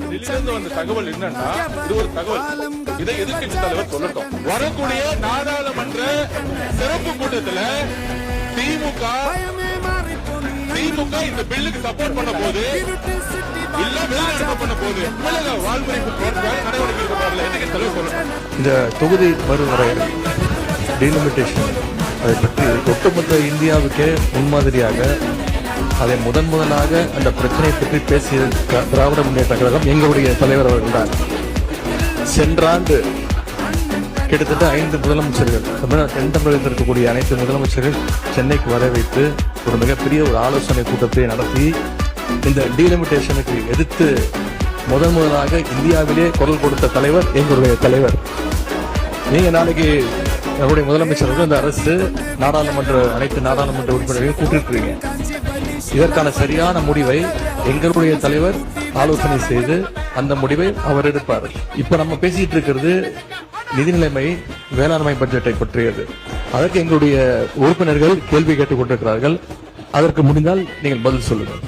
டெல்லியிலிருந்து வந்த தகவல் என்னன்னா, இது ஒரு தகவல், இதை எதிர்க்கட்சி தலைவர் சொல்லட்டும். வரக்கூடிய நாடாளுமன்ற சிறப்பு கூட்டத்தில் திமுக இந்த பில்லுக்கு சப்போர்ட் பண்ண போது இல்ல வெளிநடப்பு பண்ண போது தமிழக வாழ்முறை நடவடிக்கை தலைவர் சொல்லட்டும். இந்த தொகுதி மறுவரையறை டீலிமிட்டேஷன் அதை பற்றி ஒட்டுமொத்த இந்தியாவுக்கே முன்மாதிரியாக அதை முதலாக அந்த பிரச்சனையை பற்றி பேசிய திராவிட முன்னேற்ற கழகம் எங்களுடைய தலைவர் அவர்கள்தான். சென்ற ஆண்டு கிட்டத்தட்ட 5 முதலமைச்சர்கள் தென் தமிழகத்தில் இருக்கக்கூடிய அனைத்து முதலமைச்சர்கள் சென்னைக்கு வர வைத்து ஒரு மிகப்பெரிய ஒரு ஆலோசனை கூட்டத்தை நடத்தி இந்த டீலிமிட்டேஷனுக்கு எதிர்த்து முதலாக இந்தியாவிலே குரல் கொடுத்த தலைவர் எங்களுடைய தலைவர். நீங்க நாளைக்கு நம்முடைய முதலமைச்சர்கள் இந்த அரசு அனைத்து நாடாளுமன்ற உறுப்பினர்களையும் கூட்டிருக்கிறீங்க. இதற்கான சரியான முடிவை எங்களுடைய தலைவர் ஆலோசனை செய்து அந்த முடிவை அவர் எடுப்பார். இப்ப நம்ம பேசிட்டு இருக்கிறது நிதிநிலைமை வேளாண்மை பட்ஜெட்டை பற்றியது. அதற்கு எங்களுடைய உறுப்பினர்கள் கேள்வி கேட்டுக் கொண்டிருக்கிறார்கள். அதற்கு முடிந்தால் நீங்கள் பதில் சொல்லுங்கள்.